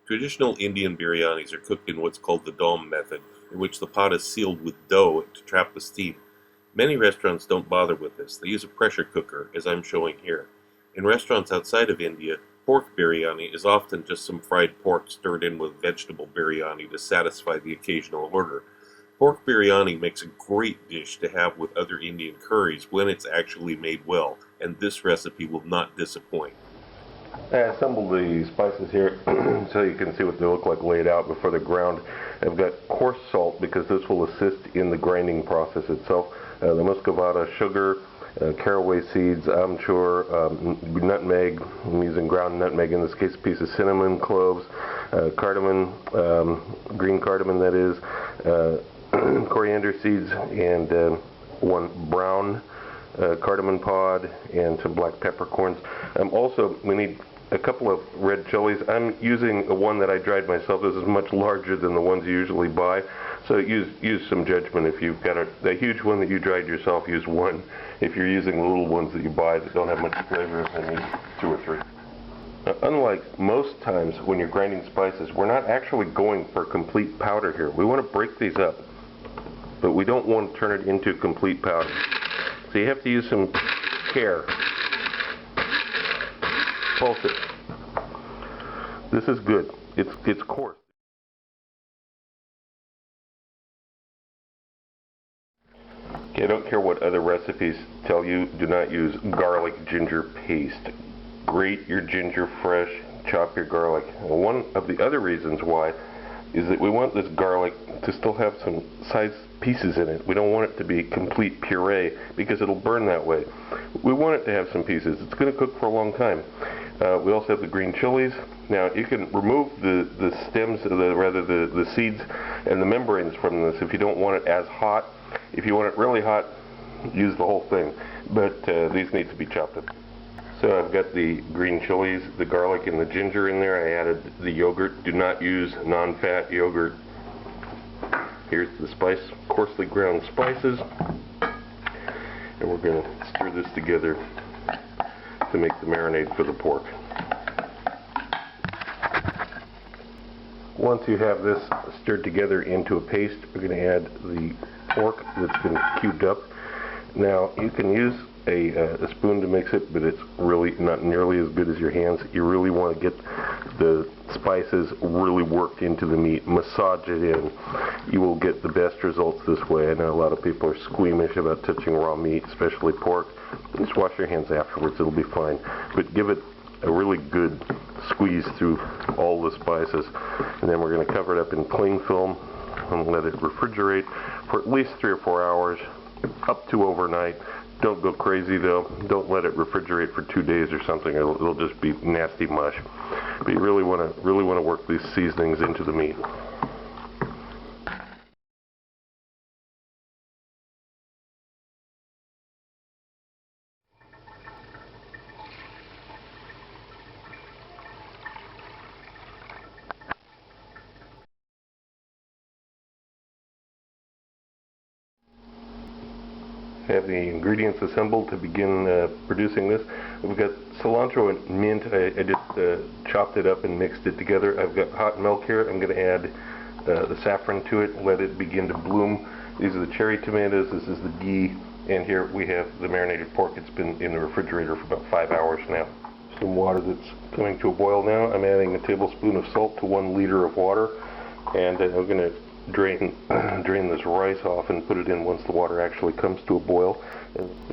Traditional Indian biryanis are cooked in what's called the dom method, in which the pot is sealed with dough to trap the steam. Many restaurants don't bother with this. They use a pressure cooker, as I'm showing here. In restaurants outside of India, pork biryani is often just some fried pork stirred in with vegetable biryani to satisfy the occasional order. Pork biryani makes a great dish to have with other Indian curries when it's actually made well, and this recipe will not disappoint. I assembled the spices here so you can see what they look like laid out before they're ground. I've got coarse salt because this will assist in the grinding process itself. The muscovado, sugar, caraway seeds, amchur, nutmeg. I'm using ground nutmeg in this case, a piece of cinnamon, cloves, cardamom, green cardamom that is, coriander seeds, and one brown cardamom pod, and some black peppercorns. Also, we need a couple of red chilies. I'm using one that I dried myself. This is much larger than the ones you usually buy, so use some judgment. If you've got a huge one that you dried yourself, use one. If you're using the little ones that you buy that don't have much flavor, then use 2 or 3. Unlike most times when you're grinding spices, we're not actually going for complete powder here. We want to break these up, but we don't want to turn it into complete powder. So you have to use some care. Pulse it. This is good. It's coarse. Okay, I don't care what other recipes tell you, do not use garlic ginger paste. Grate your ginger fresh, chop your garlic. And one of the other reasons why is that we want this garlic to still have some sized pieces in it. We don't want it to be complete puree because it'll burn that way. We want it to have some pieces. It's going to cook for a long time. We also have the green chilies. Now you can remove the stems, the seeds and the membranes from this if you don't want it as hot. If you want it really hot, use the whole thing. But these need to be chopped up. So I've got the green chilies, the garlic, and the ginger in there. I added the yogurt. Do not use non-fat yogurt. Here's the coarsely ground spices. And we're going to stir this together to make the marinade for the pork. Once you have this stirred together into a paste, we're going to add the pork that's been cubed up. Now you can use a spoon to mix it, but it's really not nearly as good as your hands. You really want to get the spices really worked into the meat, massage it in. You will get the best results this way. I know a lot of people are squeamish about touching raw meat, especially pork. Just wash your hands afterwards, it'll be fine. But give it a really good squeeze through all the spices. And then we're going to cover it up in cling film and let it refrigerate for at least 3 or 4 hours, up to overnight. Don't go crazy though. Don't let it refrigerate for 2 days or something. It'll just be nasty mush. But you really want to work these seasonings into the meat. Have the ingredients assembled to begin producing this. We've got cilantro and mint. I just chopped it up and mixed it together. I've got hot milk here. I'm going to add the saffron to it, let it begin to bloom. These are the cherry tomatoes. This is the ghee. And here we have the marinated pork. It's been in the refrigerator for about 5 hours now. Some water that's coming to a boil now. I'm adding a tablespoon of salt to 1 liter of water. And I'm going to drain this rice off and put it in once the water actually comes to a boil,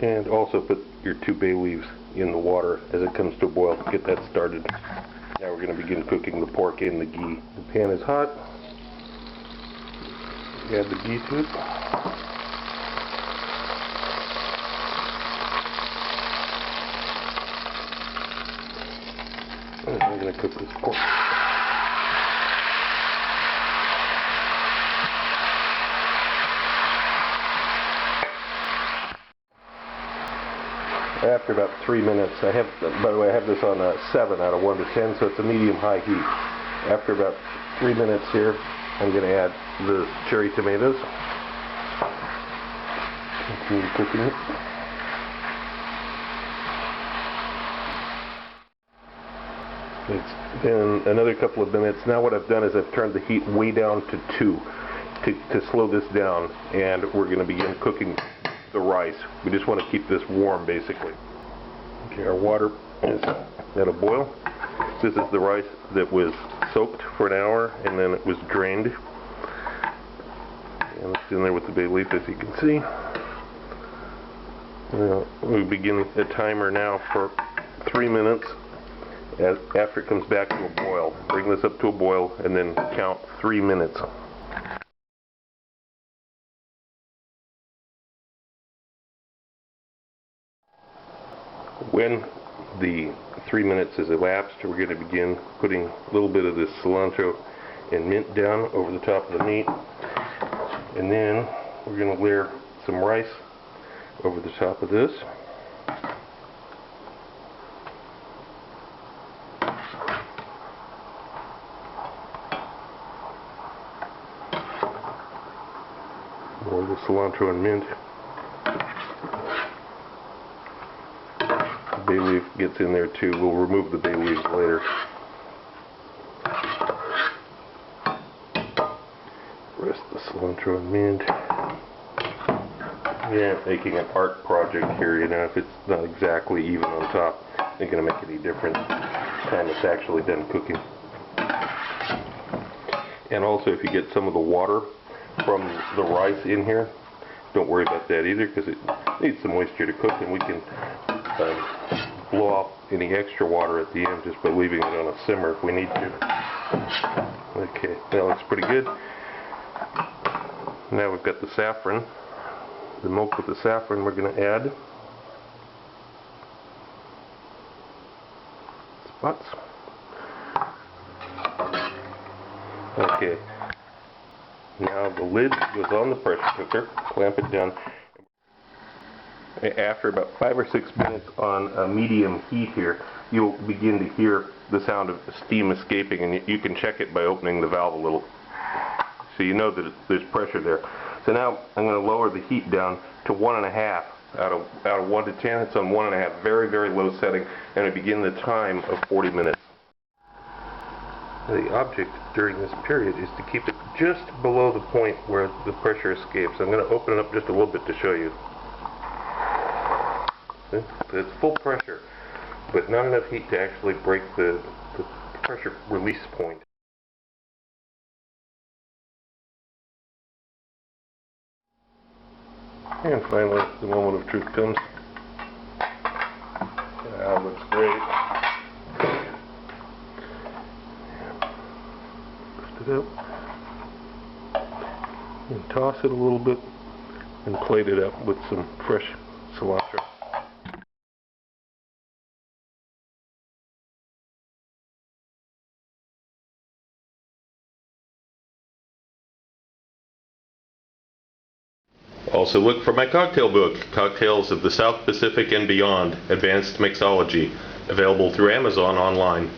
and also put your 2 bay leaves in the water as it comes to a boil. Get that started. Now we're going to begin cooking the pork in the ghee. The pan is hot. Add the ghee to it. And I'm going to cook this pork. After about 3 minutes, by the way, I have this on 7 out of 1 to 10, so it's a medium-high heat. After about 3 minutes here, I'm going to add the cherry tomatoes. Continue cooking it. It's Then another couple of minutes. Now what I've done is I've turned the heat way down to 2 to slow this down, and we're going to begin cooking the rice. We just want to keep this warm, basically. Okay, our water is at a boil. This is the rice that was soaked for an hour and then it was drained. And it's in there with the bay leaf, as you can see. We begin a timer now for 3 minutes. After it comes back to a boil, bring this up to a boil and then count 3 minutes. When the 3 minutes has elapsed, we're going to begin putting a little bit of this cilantro and mint down over the top of the meat, and then we're going to layer some rice over the top of this. More of the cilantro and mint. The bay leaf gets in there too. We'll remove the bay leaves later. Rest the cilantro and mint. Yeah, making an art project here, you know, if it's not exactly even on top, it ain't going to make any difference time it's actually done cooking. And also, if you get some of the water from the rice in here, don't worry about that either, because it needs some moisture to cook, and we can blow off any extra water at the end just by leaving it on a simmer if we need to. Okay, that looks pretty good. Now we've got the saffron. The milk with the saffron we're going to add. Spots. Okay. Now the lid goes on the pressure cooker. Clamp it down. After about 5 or 6 minutes on a medium heat here, you'll begin to hear the sound of steam escaping, and you can check it by opening the valve a little. So you know that there's pressure there. So now I'm going to lower the heat down to 1.5. Out of 1 to 10, it's on 1.5, very, very low setting, and I begin the time of 40 minutes. The object during this period is to keep it just below the point where the pressure escapes. I'm going to open it up just a little bit to show you. See? It's full pressure, but not enough heat to actually break the pressure release point. And finally, the moment of truth comes. That looks great. Lift it up and toss it a little bit and plate it up with some fresh cilantro. Also look for my cocktail book, Cocktails of the South Pacific and Beyond, Advanced Mixology, available through Amazon online.